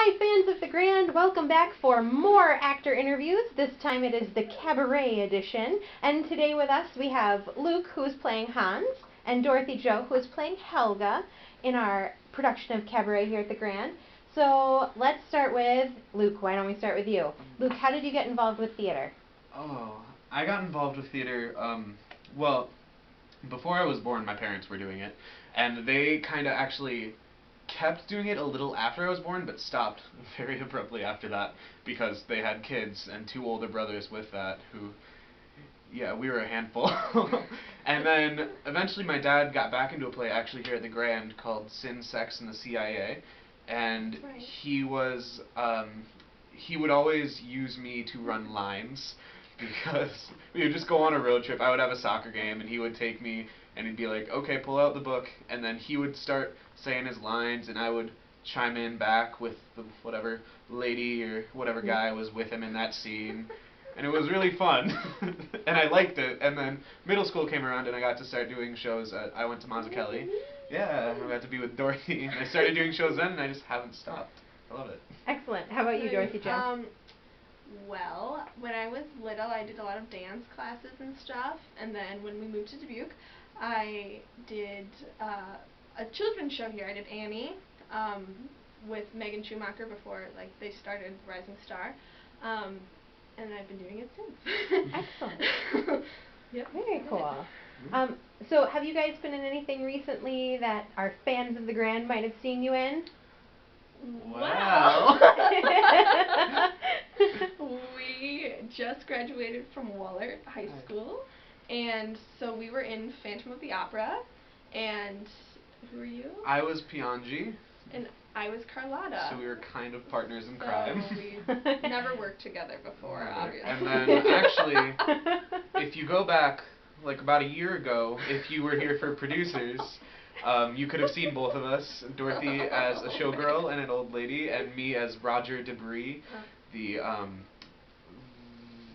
Hi, fans of the Grand. Welcome back for more actor interviews. This time it is the Cabaret edition. And today with us we have Luke, who is playing Hans, and Dorothy Jo, who is playing Helga in our production of Cabaret here at the Grand. So let's start with Luke. Why don't we start with you? Luke, how did you get involved with theater? Oh, I got involved with theater, well, before I was born, my parents were doing it, and they kind of actually kept doing it a little after I was born, but stopped very abruptly after that, because they had kids and two older brothers with that, who, yeah, we were a handful. And then, eventually my dad got back into a play, actually here at the Grand, called Sin, Sex, and the CIA, and Right. he would always use me to run lines, because we would just go on a road trip. I would have a soccer game, and he would take me, and he'd be like, okay, pull out the book, and then he would start saying his lines, and I would chime in back with the whatever lady or whatever guy was with him in that scene, and it was really fun, and I liked it. And then middle school came around, and I got to start doing shows I went to Mazzucchelli. Yeah, I got to be with Dorothy, and I started doing shows then, and I just haven't stopped. I love it. Excellent. How about you, Dorothy Jo? Well, when I was little, I did a lot of dance classes and stuff, and then when we moved to Dubuque, I did a children's show here. I did Annie with Megan Schumacher before they started Rising Star, and I've been doing it since. Excellent. Yep. Very cool. So have you guys been in anything recently that our fans of the Grand might have seen you in? Wow. We just graduated from Wahlert High School, and so we were in Phantom of the Opera, and who were you? I was Piangi. And I was Carlotta. So we were kind of partners in crime. We never worked together before, obviously. And then, actually, if you go back, about a year ago, if you were here for producers, you could have seen both of us, Dorothy as a showgirl and an old lady, and me as Roger Debris, the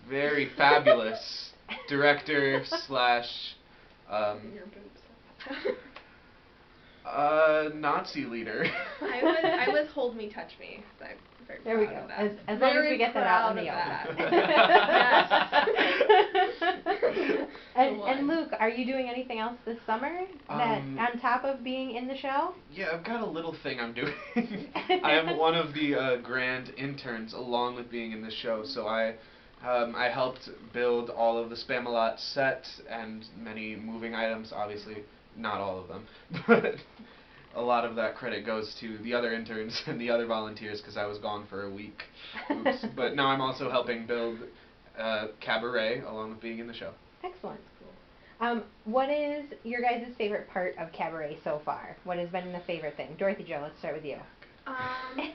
very fabulous director slash Nazi leader. I was Hold Me, Touch Me. So I'm very there we proud go. of that. As long as we get that out in the open. And Luke, are you doing anything else this summer that on top of being in the show? Yeah, I've got a little thing I'm doing. I am one of the Grand interns along with being in the show, so I helped build all of the Spamalot set and many moving items, obviously not all of them, but a lot of that credit goes to the other interns and the other volunteers because I was gone for a week. Oops. But now I'm also helping build Cabaret along with being in the show. Excellent. What is your guys' favorite part of Cabaret so far? What has been the favorite thing? Dorothy Jo, let's start with you. I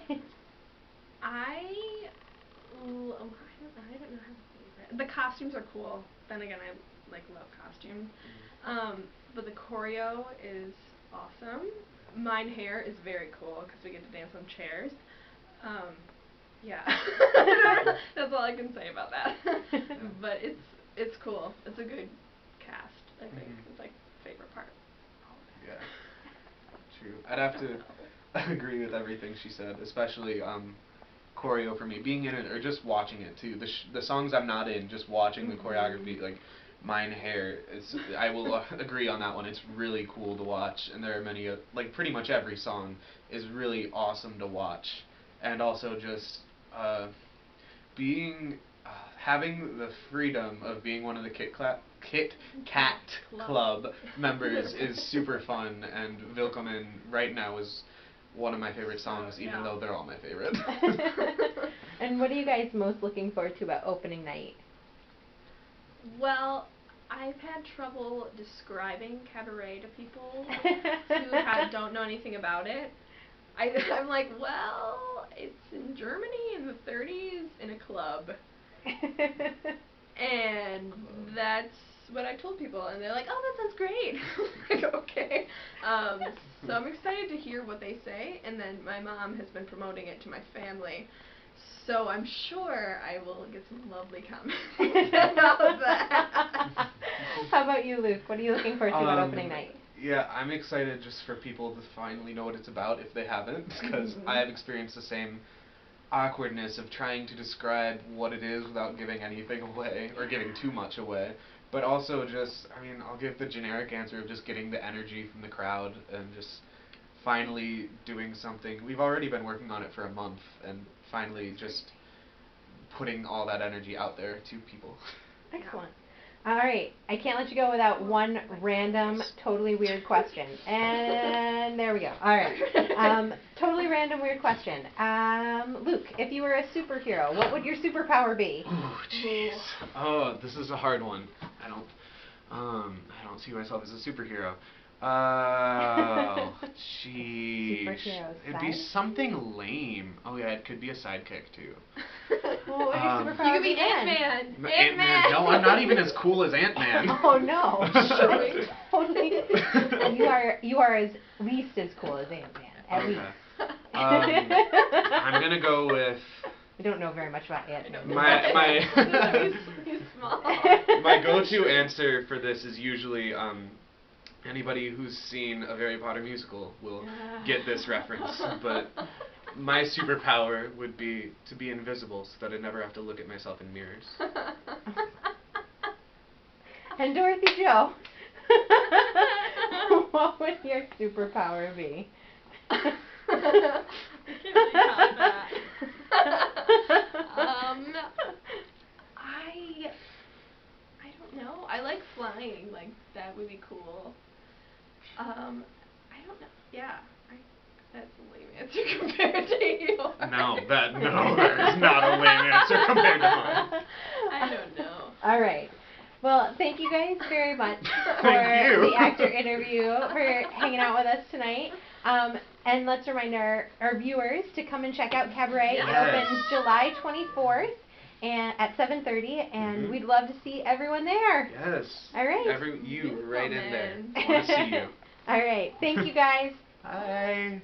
don't know how to favorite. The costumes are cool. Then again, I love costumes. But the choreo is awesome. Mine hair is very cool because we get to dance on chairs. Yeah. That's all I can say about that. But it's cool. It's a good cast, I think. It's favorite part. Yeah. True. I'd have to agree with everything she said, especially choreo for me. Being in it or just watching it too. The songs I'm not in, just watching the choreography, Mine Hair, I will agree on that one. It's really cool to watch, and there are many, pretty much every song is really awesome to watch, and also just having the freedom of being one of the Kit Kat Club members is super fun, and Willkommen right now is one of my favorite songs, even though they're all my favorite. And what are you guys most looking forward to about opening night? Well, I've had trouble describing Cabaret to people who don't know anything about it. I'm like, well, it's in Germany in the 30s in a club. And that's what I told people, and they're like, oh, that sounds great. I'm like, okay. So I'm excited to hear what they say, and then my mom has been promoting it to my family. So I'm sure I will get some lovely comments about that. How about you, Luke? What are you looking forward to about opening night? Yeah, I'm excited just for people to finally know what it's about if they haven't, because I have experienced the same awkwardness of trying to describe what it is without giving anything away or giving too much away. But also just, I mean, I'll give the generic answer of just getting the energy from the crowd and just finally doing something. We've already been working on it for a month, and finally just putting all that energy out there to people. Excellent. All right, I can't let you go without one random, totally weird question. And there we go. All right. Totally random, weird question. Luke, if you were a superhero, what would your superpower be? Oh, jeez. Oh, this is a hard one. I don't see myself as a superhero. Oh, jeez. Superhero It'd be side? something lame. Oh yeah, it could be a sidekick too. Well, what would your superpower You could be then? Ant-Man. Ant-Man. No, I'm not even as cool as Ant-Man. Oh no. Showing. Totally. You are as least as cool as Ant-Man. At least. I'm gonna go with. I don't know very much about Ant-Man. He's small. My go-to answer for this is usually anybody who's seen a Harry Potter musical will get this reference, but my superpower would be to be invisible so that I never have to look at myself in mirrors. And Dorothy Jo, what would your superpower be? I can't really top that. I don't know. I like flying. Like that would be cool. I don't know. Yeah, that's a lame answer compared to you. No, that is not a lame answer compared to mine. I don't know. All right. Well, thank you guys very much for Thank you. the actor interview, for hanging out with us tonight. And let's remind our viewers to come and check out Cabaret. Yes. It opens July 24th and at 7:30, and we'd love to see everyone there. Yes. All right. You right in there. Come I want to see you. All right. Thank you guys. Bye.